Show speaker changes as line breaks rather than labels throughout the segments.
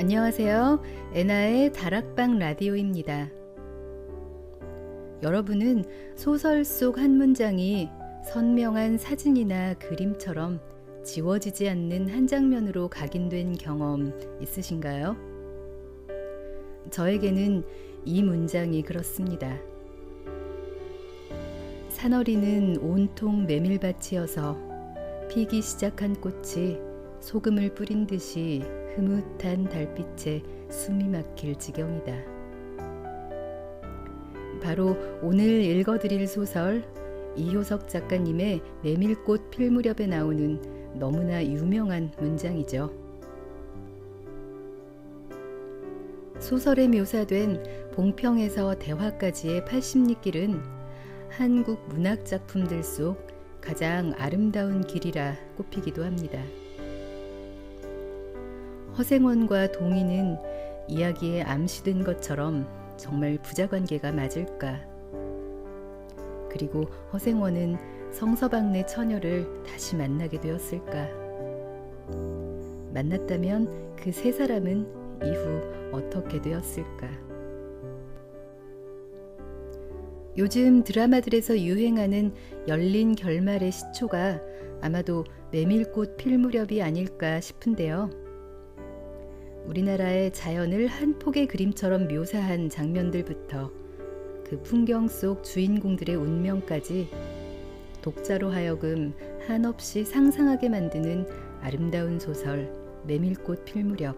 안녕하세요. 애나의 다락방 라디오입니다. 여러분은 소설 속 한 문장이 선명한 사진이나 그림처럼 지워지지 않는 한 장면으로 각인된 경험 있으신가요? 저에게는 이 문장이 그렇습니다. 산허리는 온통 메밀밭이어서 피기 시작한 꽃이 소금을 뿌린 듯이 흐뭇한 달빛에 숨이 막힐 지경이다. 바로 오늘 읽어드릴 소설 이효석 작가님의 메밀꽃 필 무렵에 나오는 너무나 유명한 문장이죠. 소설에 묘사된 봉평에서 대화까지의 80리길은 한국 문학 작품들 속 가장 아름다운 길이라 꼽히기도 합니다. 허생원과 동희는 이야기에 암시된 것처럼 정말 부자관계가 맞을까? 그리고 허생원은 성서방네 처녀를 다시 만나게 되었을까? 만났다면 그 세 사람은 이후 어떻게 되었을까? 요즘 드라마들에서 유행하는 열린 결말의 시초가 아마도 메밀꽃 필 무렵이 아닐까 싶은데요. 우리나라의 자연을 한 폭의 그림처럼 묘사한 장면들부터 그 풍경 속 주인공들의 운명까지 독자로 하여금 한없이 상상하게 만드는 아름다운 소설 메밀꽃 필 무렵.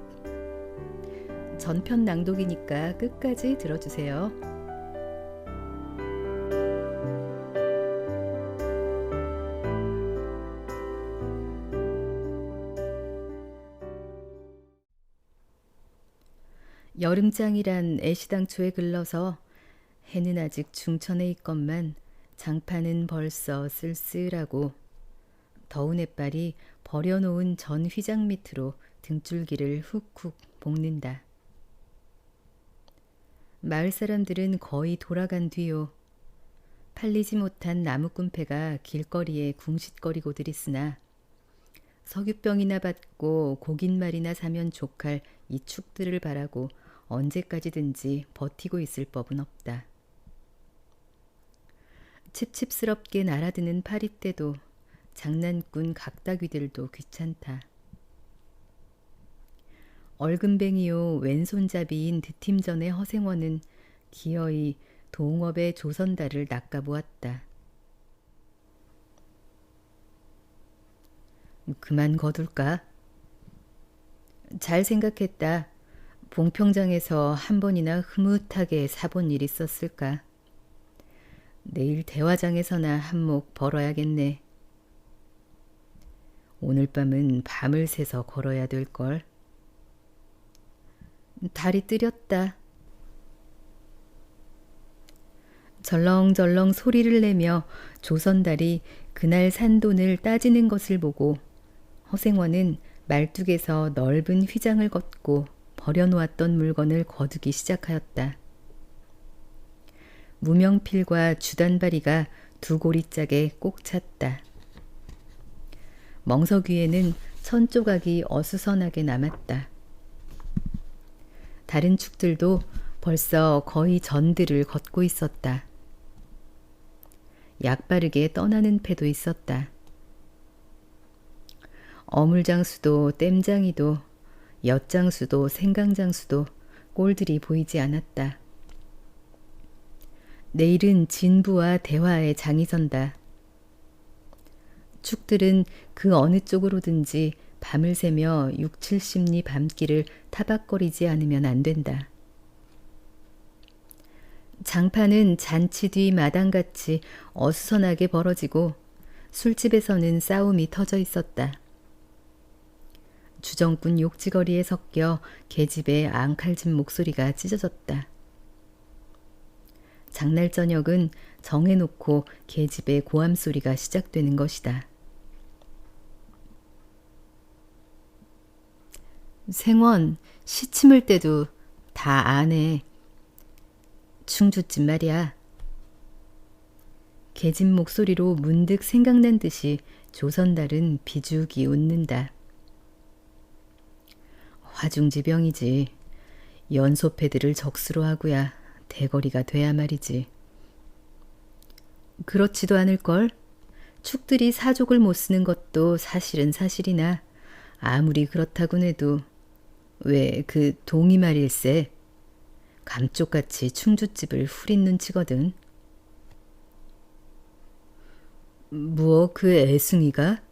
전편 낭독이니까 끝까지 들어주세요. 여름장이란 애시당초에 글러서 해는 아직 중천에 있건만 장판은 벌써 쓸쓸하고 더운 햇발이 버려놓은 전 휘장 밑으로 등줄기를 훅훅 볶는다. 마을 사람들은 거의 돌아간 뒤요. 팔리지 못한 나무꾼패가 길거리에 궁싯거리고들 있으나 석유병이나 받고 고깃말이나 사면 족할 이 축들을 바라고 언제까지든지 버티고 있을 법은 없다. 칩칩스럽게 날아드는 파리떼도 장난꾼 각다귀들도 귀찮다. 얼금뱅이요 왼손잡이인 드팀전의 허생원은 기어이 동업의 조선달을 낚아보았다. 그만 거둘까? 잘 생각했다. 봉평장에서 한 번이나 흐뭇하게 사본 일 있었을까? 내일 대화장에서나 한몫 벌어야겠네. 오늘 밤은 밤을 새서 걸어야 될걸. 달이 뜨렸다. 절렁절렁 소리를 내며 조선달이 그날 산 돈을 따지는 것을 보고 허생원은 말뚝에서 넓은 휘장을 걷고 버려놓았던 물건을 거두기 시작하였다. 무명필과 주단바리가 두 고리짝에 꼭 찼다. 멍석위에는 천조각이 어수선하게 남았다. 다른 축들도 벌써 거의 전들을 걷고 있었다. 약바르게 떠나는 패도 있었다. 어물장수도 땜장이도 엿장수도 생강장수도 꼴들이 보이지 않았다. 내일은 진부와 대화의 장이 선다. 축들은 그 어느 쪽으로든지 밤을 새며 6, 70리 밤길을 타박거리지 않으면 안 된다. 장판은 잔치 뒤 마당같이 어수선하게 벌어지고 술집에서는 싸움이 터져 있었다. 주정꾼 욕지거리에 섞여 계집의 앙칼진 목소리가 찢어졌다. 장날 저녁은 정해놓고 계집의 고함소리가 시작되는 것이다. 생원, 시침을 때도 다 아네. 충주집 말이야. 계집 목소리로 문득 생각난 듯이 조선달은 비죽이 웃는다. 화중지병이지. 연소패들을 적수로 하고야 대거리가 돼야 말이지. 그렇지도 않을걸? 축들이 사족을 못 쓰는 것도 사실은 사실이나 아무리 그렇다곤 해도 왜 그 동이 말일세. 감쪽같이 충주집을 후린 눈치거든. 무어 그 애승이가?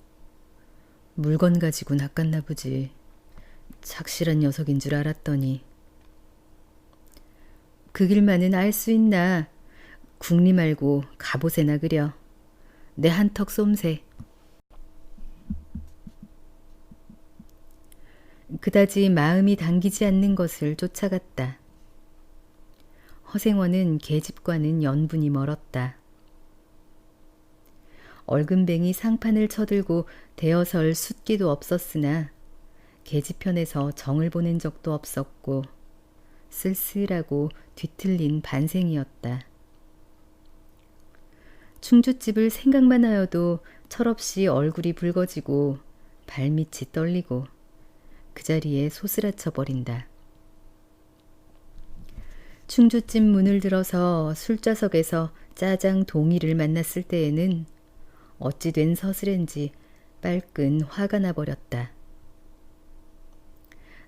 물건 가지고 낚았나 보지. 착실한 녀석인 줄 알았더니. 그 길만은 알 수 있나. 국리 말고 갑옷에나 그려. 내 한턱 쏨새. 그다지 마음이 당기지 않는 것을 쫓아갔다. 허생원은 계집과는 연분이 멀었다. 얼금뱅이 상판을 쳐들고 대어설 숫기도 없었으나 계집편에서 정을 보낸 적도 없었고 쓸쓸하고 뒤틀린 반생이었다. 충주집을 생각만 하여도 철없이 얼굴이 붉어지고 발밑이 떨리고 그 자리에 소스라쳐 버린다. 충주집 문을 들어서 술좌석에서 짜장 동이를 만났을 때에는 어찌 된 서슬인지 빨끈 화가 나버렸다.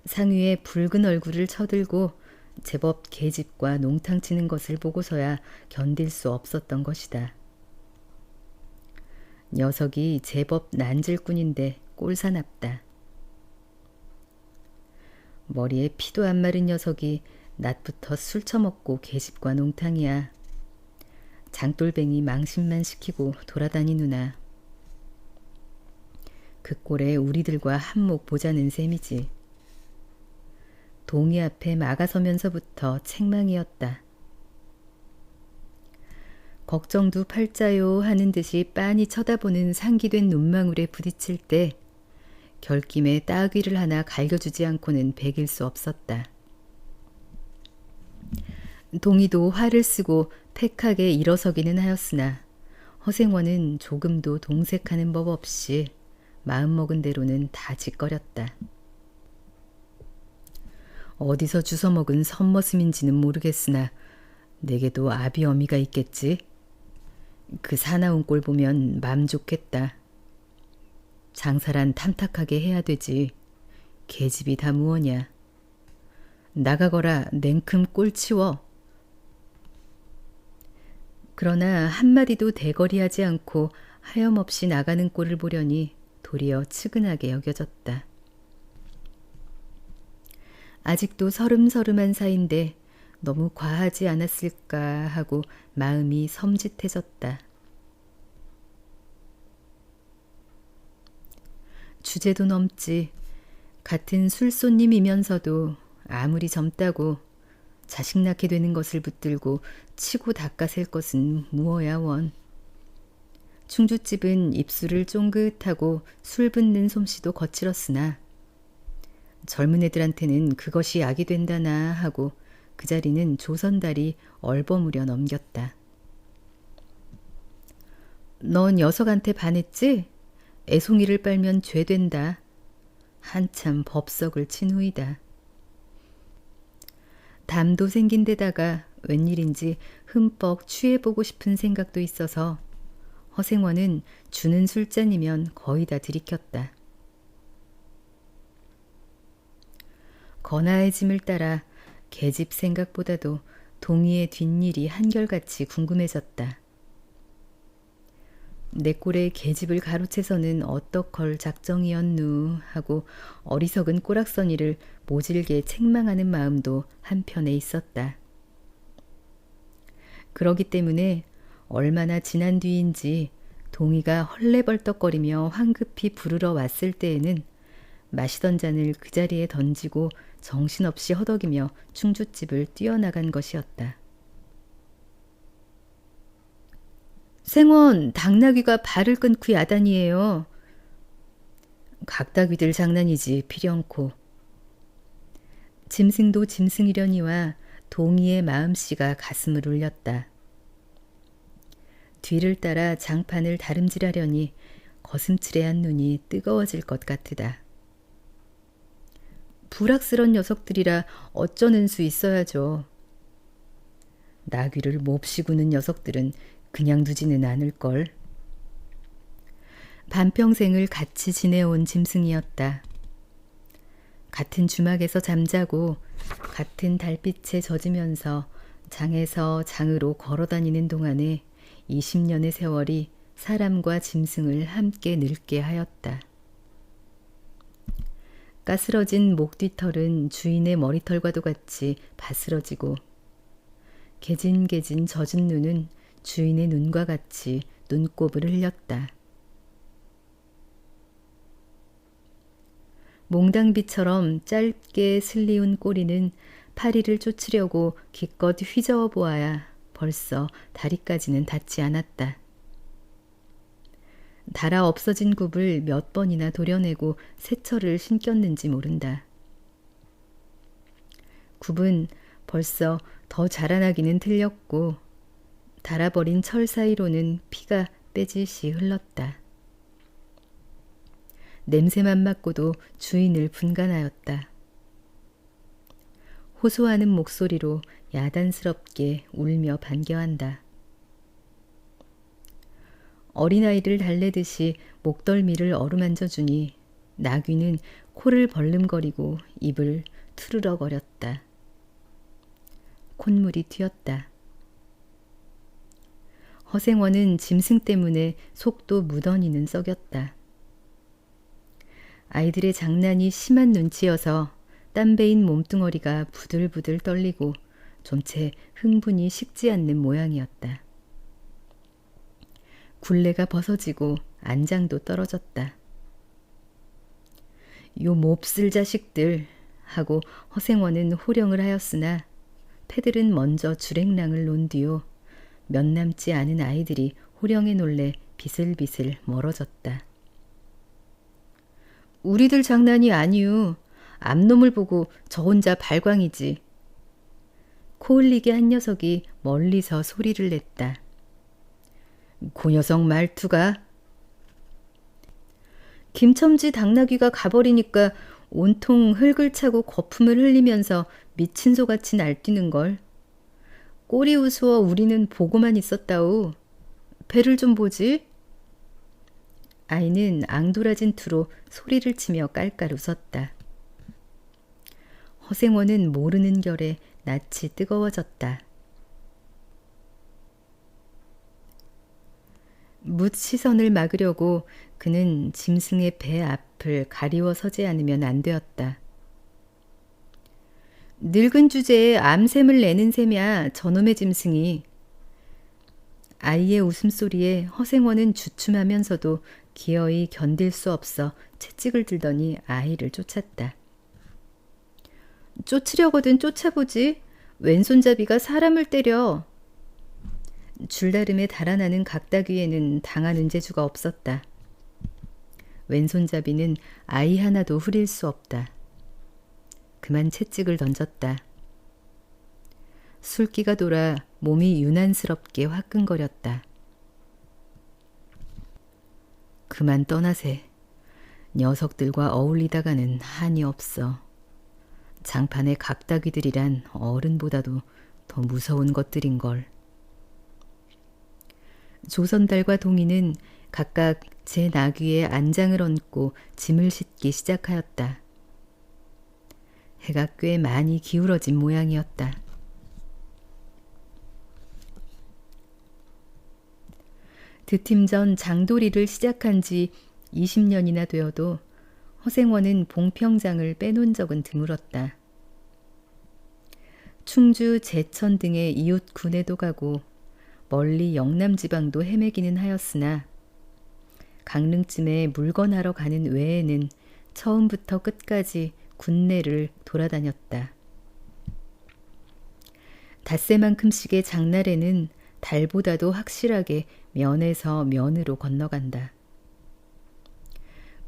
상위에 붉은 얼굴을 쳐들고 제법 계집과 농탕 치는 것을 보고서야 견딜 수 없었던 것이다. 녀석이 제법 난질꾼인데 꼴사납다. 머리에 피도 안 마른 녀석이 낮부터 술 처먹고 계집과 농탕이야. 장돌뱅이 망신만 시키고 돌아다니누나. 그 꼴에 우리들과 한몫 보자는 셈이지. 동이 앞에 막아서면서부터 책망이었다. 걱정도 팔자요 하는 듯이 빤히 쳐다보는 상기된 눈망울에 부딪힐 때 결김에 따귀를 하나 갈겨주지 않고는 배길 수 없었다. 동이도 화를 쓰고 팩하게 일어서기는 하였으나 허생원은 조금도 동색하는 법 없이 마음먹은 대로는 다 짓거렸다. 어디서 주워먹은 선머슴인지는 모르겠으나 내게도 아비 어미가 있겠지. 그 사나운 꼴 보면 맘 좋겠다. 장사란 탐탁하게 해야 되지. 계집이 다 무엇냐. 나가거라 냉큼 꼴 치워. 그러나 한마디도 대거리하지 않고 하염없이 나가는 꼴을 보려니 도리어 측은하게 여겨졌다. 아직도 서름서름한 사이인데 너무 과하지 않았을까 하고 마음이 섬찟해졌다. 주제도 넘지. 같은 술손님이면서도 아무리 젊다고 자식 낳게 되는 것을 붙들고 치고 닦아셀 것은 무어야 원. 충주집은 입술을 쫑긋하고 술 붓는 솜씨도 거칠었으나 젊은 애들한테는 그것이 약이 된다나 하고 그 자리는 조선달이 얼버무려 넘겼다. 너 녀석한테 반했지? 애송이를 빨면 죄된다. 한참 법석을 친 후이다. 담도 생긴 데다가 웬일인지 흠뻑 취해보고 싶은 생각도 있어서 허생원은 주는 술잔이면 거의 다 들이켰다. 건아의 짐을 따라 계집 생각보다도 동이의 뒷일이 한결같이 궁금해졌다. 내 꼴에 계집을 가로채서는 어떡할 작정이었누 하고 어리석은 꼬락서니를 모질게 책망하는 마음도 한편에 있었다. 그러기 때문에 얼마나 지난 뒤인지 동이가 헐레벌떡거리며 황급히 부르러 왔을 때에는 마시던 잔을 그 자리에 던지고 정신없이 허덕이며 충주집을 뛰어나간 것이었다. 생원, 당나귀가 발을 끊고 야단이에요. 각다귀들 장난이지 필연코. 짐승도 짐승이려니와 동이의 마음씨가 가슴을 울렸다. 뒤를 따라 장판을 다름질하려니 거슴츠레한 눈이 뜨거워질 것 같으다. 불악스런 녀석들이라 어쩌는 수 있어야죠. 나귀를 몹시 구는 녀석들은 그냥 두지는 않을걸. 반평생을 같이 지내온 짐승이었다. 같은 주막에서 잠자고 같은 달빛에 젖으면서 장에서 장으로 걸어다니는 동안에 20년의 세월이 사람과 짐승을 함께 늙게 하였다. 까스러진 목뒤털은 주인의 머리털과도 같이 바스러지고 개진개진 젖은 눈은 주인의 눈과 같이 눈곱을 흘렸다. 몽당비처럼 짧게 슬리운 꼬리는 파리를 쫓으려고 기껏 휘저어 보아야 벌써 다리까지는 닿지 않았다. 달아 없어진 굽을 몇 번이나 도려내고 새철을 신겼는지 모른다. 굽은 벌써 더 자라나기는 틀렸고 달아버린 철 사이로는 피가 빼질시 흘렀다. 냄새만 맡고도 주인을 분간하였다. 호소하는 목소리로 야단스럽게 울며 반겨한다. 어린아이를 달래듯이 목덜미를 어루만져 주니 나귀는 코를 벌름거리고 입을 투르럭거렸다. 콧물이 튀었다. 허생원은 짐승 때문에 속도 무던히는 썩였다. 아이들의 장난이 심한 눈치여서 땀배인 몸뚱어리가 부들부들 떨리고 좀채 흥분이 식지 않는 모양이었다. 굴레가 벗어지고 안장도 떨어졌다. 요 몹쓸 자식들 하고 허생원은 호령을 하였으나 패들은 먼저 주랭랑을 놓은 뒤요 몇 남지 않은 아이들이 호령에 놀래 비슬비슬 멀어졌다. 우리들 장난이 아니유. 암놈을 보고 저 혼자 발광이지. 코 흘리게 한 녀석이 멀리서 소리를 냈다. 그 녀석 말투가. 김첨지 당나귀가 가버리니까 온통 흙을 차고 거품을 흘리면서 미친 소같이 날뛰는걸. 꼬리 우스워 우리는 보고만 있었다우. 배를 좀 보지. 아이는 앙돌아진 투로 소리를 치며 깔깔 웃었다. 허생원은 모르는 결에 낯이 뜨거워졌다. 묻 시선을 막으려고 그는 짐승의 배 앞을 가리워 서지 않으면 안 되었다. 늙은 주제에 암샘을 내는 셈이야 저놈의 짐승이. 아이의 웃음소리에 허생원은 주춤하면서도 기어이 견딜 수 없어 채찍을 들더니 아이를 쫓았다. 쫓으려거든 쫓아보지. 왼손잡이가 사람을 때려. 줄다름에 달아나는 각다귀에는 당하는 재주가 없었다. 왼손잡이는 아이 하나도 후릴 수 없다. 그만 채찍을 던졌다. 술기가 돌아 몸이 유난스럽게 화끈거렸다. 그만 떠나세. 녀석들과 어울리다가는 한이 없어. 장판의 각다귀들이란 어른보다도 더 무서운 것들인걸. 조선달과 동이는 각각 제 나귀에 안장을 얹고 짐을 싣기 시작하였다. 해가 꽤 많이 기울어진 모양이었다. 드팀 전 장도리를 시작한 지 20년이나 되어도 허생원은 봉평장을 빼놓은 적은 드물었다. 충주, 제천 등의 이웃 군에도 가고 멀리 영남 지방도 헤매기는 하였으나 강릉쯤에 물건하러 가는 외에는 처음부터 끝까지 군내를 돌아다녔다. 닷새만큼씩의 장날에는 달보다도 확실하게 면에서 면으로 건너간다.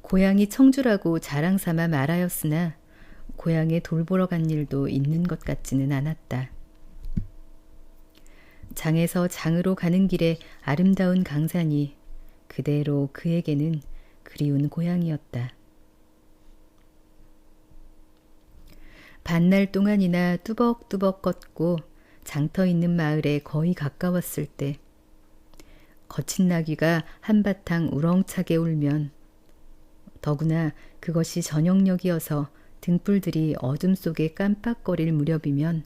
고향이 청주라고 자랑삼아 말하였으나 고향에 돌보러 간 일도 있는 것 같지는 않았다. 장에서 장으로 가는 길에 아름다운 강산이 그대로 그에게는 그리운 고향이었다. 반날 동안이나 뚜벅뚜벅 걷고 장터 있는 마을에 거의 가까웠을 때 거친 나귀가 한바탕 우렁차게 울면, 더구나 그것이 저녁녘이어서 등불들이 어둠 속에 깜빡거릴 무렵이면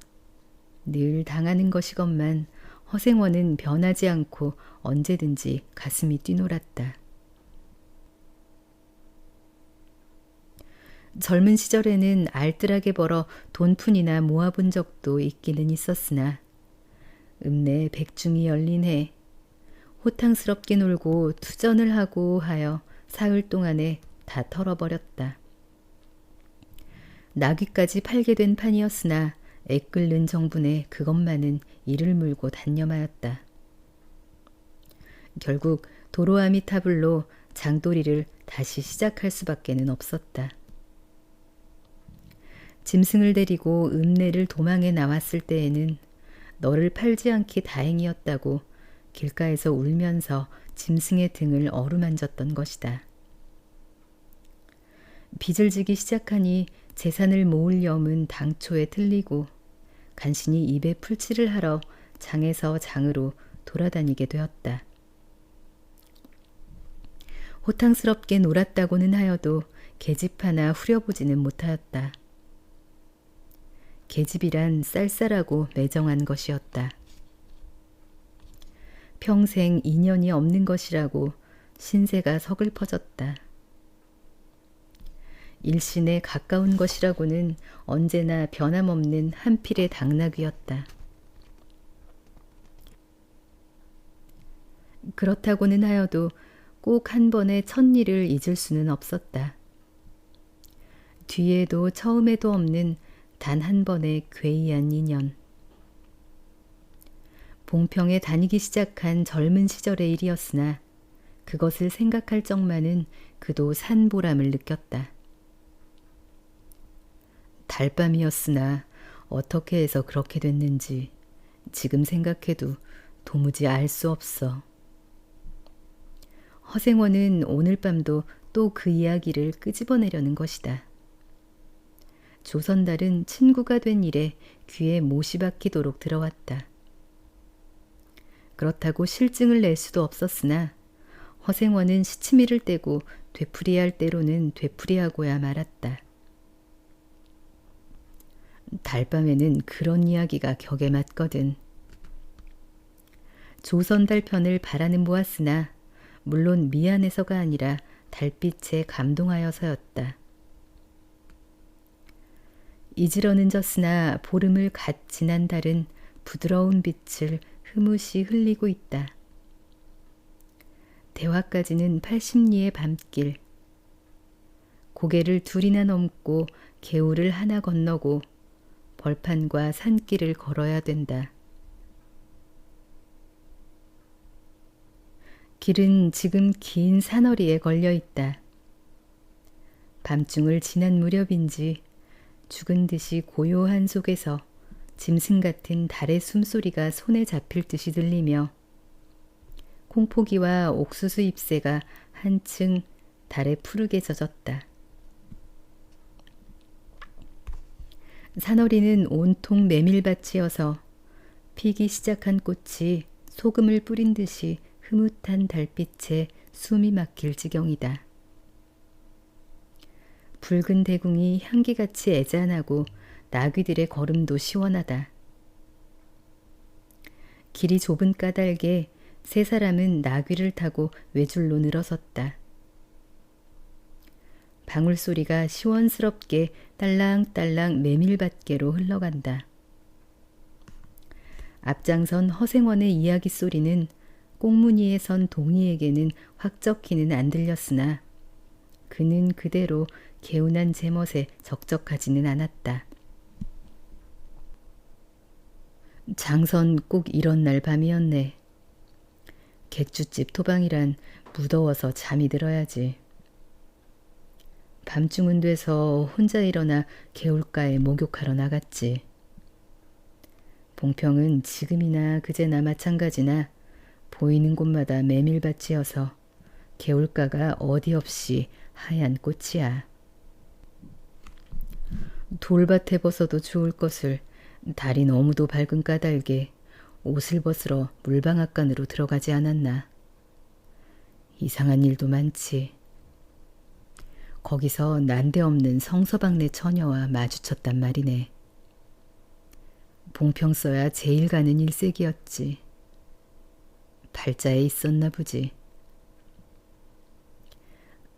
늘 당하는 것이건만 허생원은 변하지 않고 언제든지 가슴이 뛰놀았다. 젊은 시절에는 알뜰하게 벌어 돈푼이나 모아본 적도 있기는 있었으나 읍내 백중이 열린 해 호탕스럽게 놀고 투전을 하고 하여 사흘 동안에 다 털어버렸다. 나귀까지 팔게 된 판이었으나 애끓는 정분에 그것만은 이를 물고 단념하였다. 결국 도로아미타불로 장도리를 다시 시작할 수밖에는 없었다. 짐승을 데리고 읍내를 도망해 나왔을 때에는 너를 팔지 않기 다행이었다고 길가에서 울면서 짐승의 등을 어루만졌던 것이다. 빚을 지기 시작하니 재산을 모을 염은 당초에 틀리고 간신히 입에 풀칠을 하러 장에서 장으로 돌아다니게 되었다. 호탕스럽게 놀았다고는 하여도 계집 하나 후려보지는 못하였다. 계집이란 쌀쌀하고 매정한 것이었다. 평생 인연이 없는 것이라고 신세가 서글퍼졌다. 일신에 가까운 것이라고는 언제나 변함없는 한 필의 당나귀였다. 그렇다고는 하여도 꼭 한 번에 첫일을 잊을 수는 없었다. 뒤에도 처음에도 없는 단 한 번의 괴이한 인연. 봉평에 다니기 시작한 젊은 시절의 일이었으나 그것을 생각할 적만은 그도 산보람을 느꼈다. 달밤이었으나 어떻게 해서 그렇게 됐는지 지금 생각해도 도무지 알 수 없어. 허생원은 오늘 밤도 또 그 이야기를 끄집어내려는 것이다. 조선달은 친구가 된 일에 귀에 못이 박히도록 들어왔다. 그렇다고 실증을 낼 수도 없었으나 허생원은 시치미를 떼고 되풀이할 때로는 되풀이하고야 말았다. 달밤에는 그런 이야기가 격에 맞거든. 조선달 편을 바라는 보았으나 물론 미안해서가 아니라 달빛에 감동하여서였다. 이지러는 졌으나 보름을 갓 지난 달은 부드러운 빛을 흐뭇이 흘리고 있다. 대화까지는 80리의 밤길. 고개를 둘이나 넘고 개울을 하나 건너고 벌판과 산길을 걸어야 된다. 길은 지금 긴 산허리에 걸려 있다. 밤중을 지난 무렵인지 죽은 듯이 고요한 속에서 짐승 같은 달의 숨소리가 손에 잡힐 듯이 들리며 콩포기와 옥수수 잎새가 한층 달에 푸르게 젖었다. 산허리는 온통 메밀밭이어서 피기 시작한 꽃이 소금을 뿌린 듯이 흐뭇한 달빛에 숨이 막힐 지경이다. 붉은 대궁이 향기같이 애잔하고 나귀들의 걸음도 시원하다. 길이 좁은 까닭에 세 사람은 나귀를 타고 외줄로 늘어섰다. 방울소리가 시원스럽게 딸랑딸랑 메밀밭계로 흘러간다. 앞장선 허생원의 이야기 소리는 꽁무니에 선 동이에게는 확적히는 안 들렸으나 그는 그대로 개운한 제멋에 적적하지는 않았다. 장선 꼭 이런 날 밤이었네. 객주집 토방이란 무더워서 잠이 들어야지. 밤중은 돼서 혼자 일어나 개울가에 목욕하러 나갔지. 봉평은 지금이나 그제나 마찬가지나 보이는 곳마다 메밀밭이어서 개울가가 어디 없이 하얀 꽃이야. 돌밭에 벗어도 좋을 것을 달이 너무도 밝은 까닭에 옷을 벗으러 물방앗간으로 들어가지 않았나. 이상한 일도 많지. 거기서 난데없는 성서방네 처녀와 마주쳤단 말이네. 봉평 써야 제일 가는 일색이었지. 발자에 있었나 보지.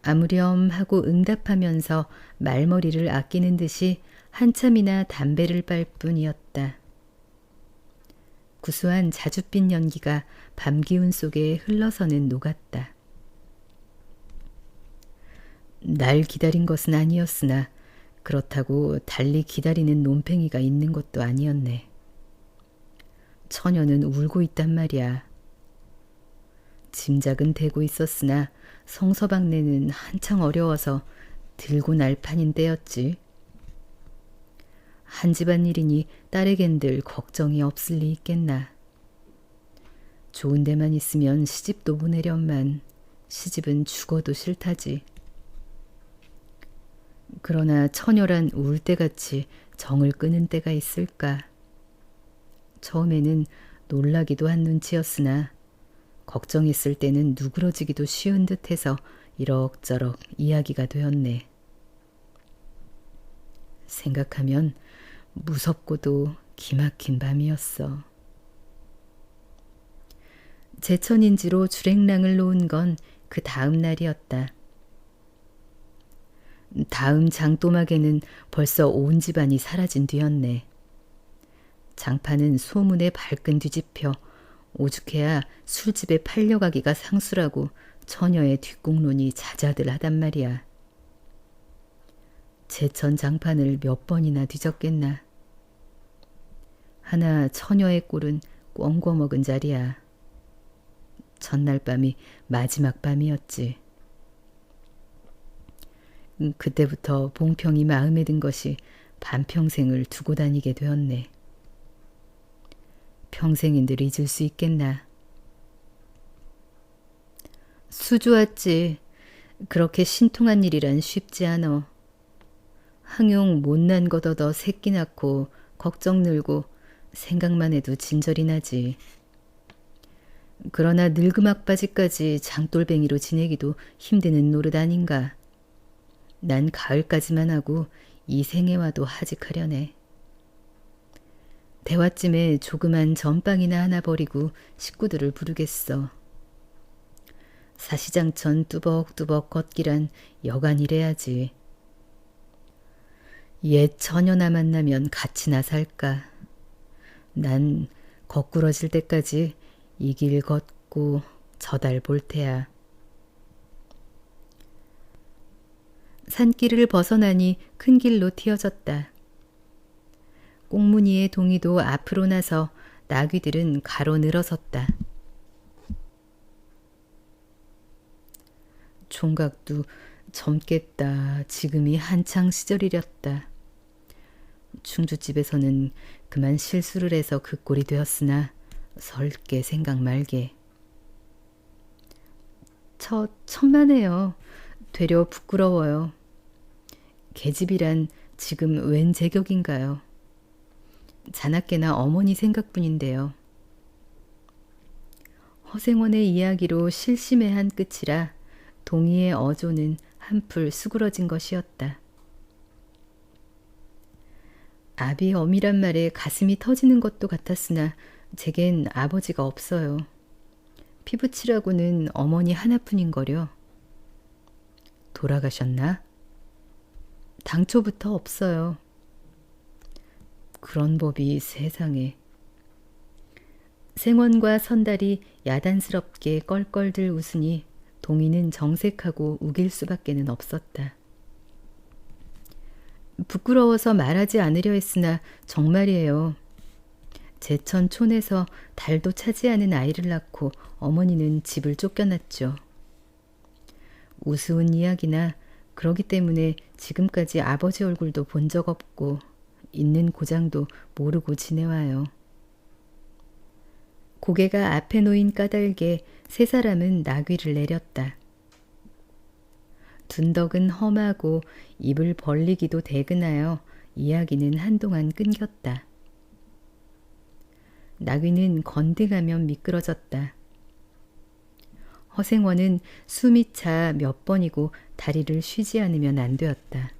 아무렴 하고 응답하면서 말머리를 아끼는 듯이 한참이나 담배를 빨 뿐이었다. 구수한 자줏빛 연기가 밤 기운 속에 흘러서는 녹았다. 날 기다린 것은 아니었으나 그렇다고 달리 기다리는 논팽이가 있는 것도 아니었네. 처녀는 울고 있단 말이야. 짐작은 되고 있었으나 성서방네는 한창 어려워서 들고 날 판인 때였지. 한 집안 일이니 딸에겐들 걱정이 없을 리 있겠나. 좋은 데만 있으면 시집도 보내련만 시집은 죽어도 싫다지. 그러나 처녀란 울 때같이 정을 끄는 때가 있을까. 처음에는 놀라기도 한 눈치였으나 걱정했을 때는 누그러지기도 쉬운 듯해서 이럭저럭 이야기가 되었네. 생각하면 무섭고도 기막힌 밤이었어. 제천인지로 주랭랑을 놓은 건 그 다음 날이었다. 다음 장도막에는 벌써 온 집안이 사라진 뒤였네. 장판은 소문에 발끈 뒤집혀 오죽해야 술집에 팔려가기가 상수라고 처녀의 뒷공론이 자자들 하단 말이야. 제천 장판을 몇 번이나 뒤졌겠나. 하나 처녀의 꼴은 꿩궈 먹은 자리야. 전날 밤이 마지막 밤이었지. 그때부터 봉평이 마음에 든 것이 반평생을 두고 다니게 되었네. 평생인들 잊을 수 있겠나. 수주았지. 그렇게 신통한 일이란 쉽지 않어. 항용 못난 것 얻어 새끼 낳고 걱정 늘고 생각만 해도 진절이 나지. 그러나 늙음악바지까지 장돌뱅이로 지내기도 힘드는 노릇 아닌가. 난 가을까지만 하고 이 생애와도 하직하려네. 대화쯤에 조그만 전빵이나 하나 버리고 식구들을 부르겠어. 사시장천 뚜벅뚜벅 걷기란 여간이래야지. 옛 처녀나 만나면 같이나 살까. 난 거꾸러질 때까지 이 길 걷고 저 달 볼 테야. 산길을 벗어나니 큰 길로 튀어졌다. 꽁무니의 동이도 앞으로 나서 나귀들은 가로 늘어섰다. 총각도 젊겠다. 지금이 한창 시절이렸다. 충주집에서는 그만 실수를 해서 그 꼴이 되었으나 설게 생각 말게. 천만에요. 되려 부끄러워요. 계집이란 지금 웬 제격인가요? 자나깨나 어머니 생각뿐인데요. 허생원의 이야기로 실심해한 끝이라 동희의 어조는 한풀 수그러진 것이었다. 아비 어미란 말에 가슴이 터지는 것도 같았으나 제겐 아버지가 없어요. 피부치라고는 어머니 하나뿐인거려. 돌아가셨나? 당초부터 없어요. 그런 법이 세상에. 생원과 선달이 야단스럽게 껄껄들 웃으니 동희는 정색하고 우길 수밖에는 없었다. 부끄러워서 말하지 않으려 했으나 정말이에요. 제천 촌에서 달도 차지 않은 아이를 낳고 어머니는 집을 쫓겨났죠. 우스운 이야기나 그러기 때문에 지금까지 아버지 얼굴도 본 적 없고 있는 고장도 모르고 지내와요. 고개가 앞에 놓인 까닭에 세 사람은 나귀를 내렸다. 둔덕은 험하고 입을 벌리기도 대근하여 이야기는 한동안 끊겼다. 나귀는 건등하면 미끄러졌다. 허생원은 숨이 차 몇 번이고 다리를 쉬지 않으면 안 되었다.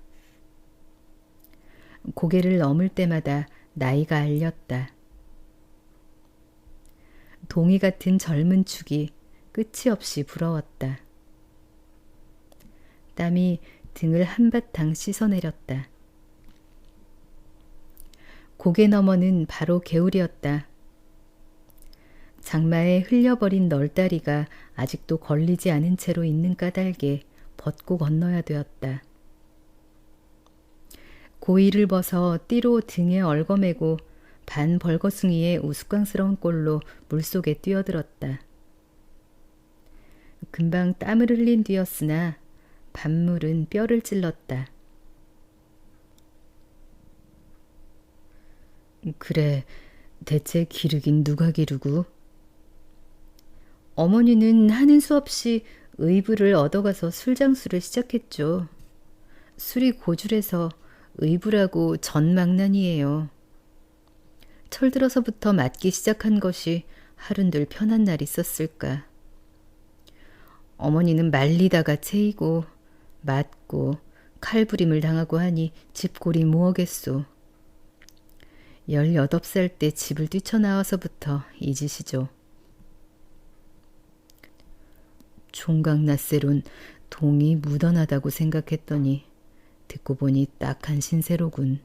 고개를 넘을 때마다 나이가 알렸다. 동이 같은 젊은 축이 끝이 없이 부러웠다. 땀이 등을 한바탕 씻어내렸다. 고개 너머는 바로 개울이었다. 장마에 흘려버린 널다리가 아직도 걸리지 않은 채로 있는 까닭에 벗고 건너야 되었다. 고이를 벗어 띠로 등에 얽어매고 반 벌거숭이의 우스꽝스러운 꼴로 물속에 뛰어들었다. 금방 땀을 흘린 뒤였으나 밤물은 뼈를 찔렀다. 그래, 대체 기르긴 누가 기르고? 어머니는 하는 수 없이 의부를 얻어가서 술장수를 시작했죠. 술이 고줄해서 의부라고 전망난이에요. 철들어서부터 맞기 시작한 것이 하룬들 편한 날 있었을까. 어머니는 말리다가 채이고 맞고 칼부림을 당하고 하니 집골이 무엇겠소. 18살 때 집을 뛰쳐나와서부터 이 짓이죠. 총각낫새론 동이 묻어나다고 생각했더니 듣고 보니 딱한 신세로군.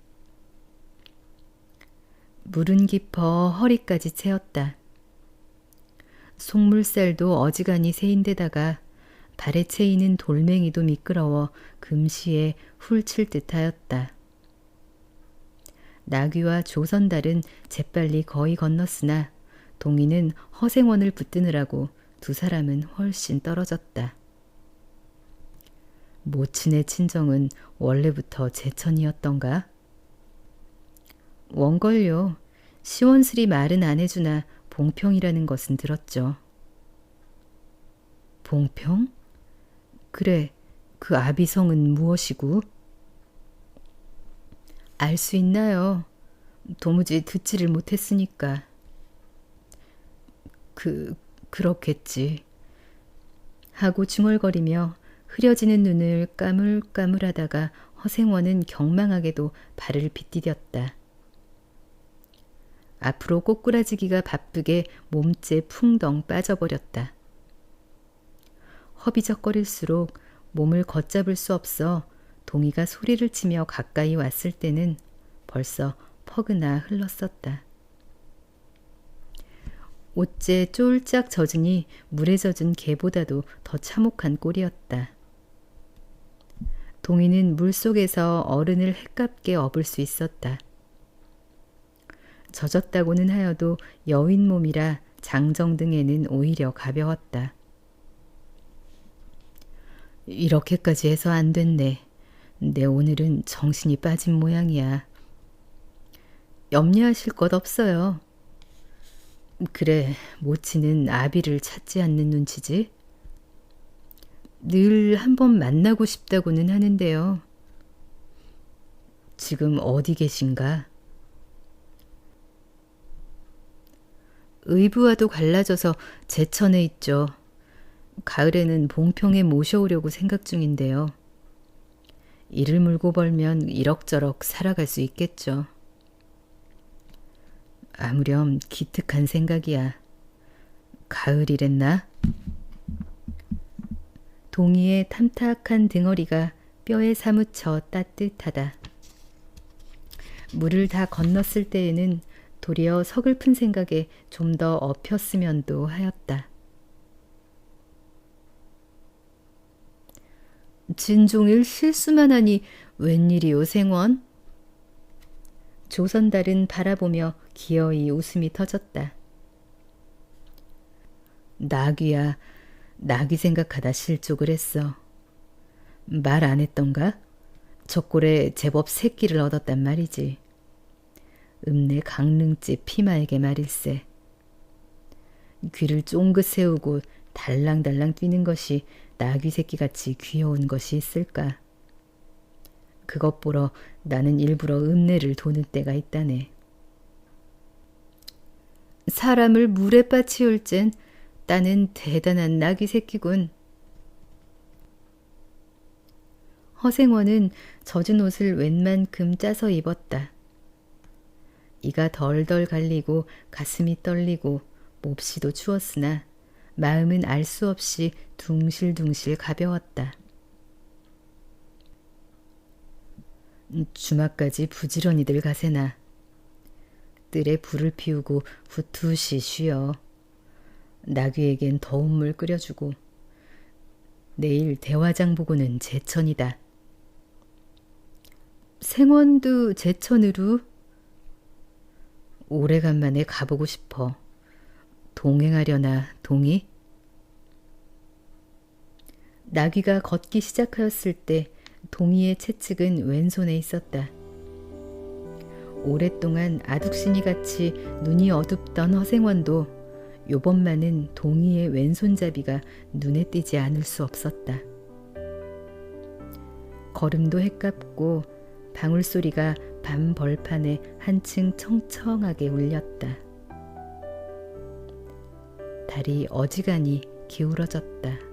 물은 깊어 허리까지 채었다. 속물살도 어지간히 새인데다가 발에 채이는 돌멩이도 미끄러워 금시에 훌칠 듯하였다. 나귀와 조선달은 재빨리 거의 건넜으나 동이는 허생원을 붙드느라고 두 사람은 훨씬 떨어졌다. 모친의 친정은 원래부터 제천이었던가? 원걸요. 시원스리 말은 안 해주나 봉평이라는 것은 들었죠. 봉평? 그래, 그 아비성은 무엇이고? 알 수 있나요? 도무지 듣지를 못했으니까. 그렇겠지. 하고 중얼거리며 흐려지는 눈을 까물까물하다가 허생원은 경망하게도 발을 빗디뎠다. 앞으로 꼬꾸라지기가 바쁘게 몸째 풍덩 빠져버렸다. 허비적거릴수록 몸을 걷잡을 수 없어 동이가 소리를 치며 가까이 왔을 때는 벌써 퍼그나 흘렀었다. 옷째 쫄짝 젖으니 물에 젖은 개보다도 더 참혹한 꼴이었다. 동이는 물속에서 어른을 헷깝게 업을 수 있었다. 젖었다고는 하여도 여인 몸이라 장정 등에는 오히려 가벼웠다. 이렇게까지 해서 안 됐네. 내 오늘은 정신이 빠진 모양이야. 염려하실 것 없어요. 그래, 모치는 아비를 찾지 않는 눈치지? 늘 한번 만나고 싶다고는 하는데요. 지금 어디 계신가? 의부와도 갈라져서 제천에 있죠. 가을에는 봉평에 모셔오려고 생각 중인데요. 이를 물고 벌면 이럭저럭 살아갈 수 있겠죠. 아무렴 기특한 생각이야. 가을이랬나? 동이의 탐탁한 등허리가 뼈에 사무쳐 따뜻하다. 물을 다 건넜을 때에는 도리어 서글픈 생각에 좀 더 엎였으면도 하였다. 진종일 실수만 하니 웬일이요, 생원? 조선달은 바라보며 기어이 웃음이 터졌다. 나귀야, 나귀 생각하다 실족을 했어. 말 안 했던가? 저 꼴에 제법 새끼를 얻었단 말이지. 읍내 강릉집 피마에게 말일세. 귀를 쫑긋 세우고 달랑달랑 뛰는 것이 나귀 새끼같이 귀여운 것이 있을까? 그것 보러 나는 일부러 읍내를 도는 때가 있다네. 사람을 물에 빠치울 젠 따는 대단한 나귀 새끼군. 허생원은 젖은 옷을 웬만큼 짜서 입었다. 이가 덜덜 갈리고 가슴이 떨리고 몹시도 추웠으나 마음은 알 수 없이 둥실둥실 가벼웠다. 주막까지 부지런히들 가세나. 뜰에 불을 피우고 후투시 쉬어. 나귀에겐 더운 물 끓여주고. 내일 대화장 보고는 제천이다. 생원도 제천으로? 오래간만에 가보고 싶어. 동행하려나 동이? 나귀가 걷기 시작하였을 때 동이의 채찍은 왼손에 있었다. 오랫동안 아둑신이 같이 눈이 어둡던 허생원도 요번만은 동이의 왼손잡이가 눈에 띄지 않을 수 없었다. 걸음도 해깝고 방울소리가 밤 벌판에 한층 청청하게 울렸다. 달이 어지간히 기울어졌다.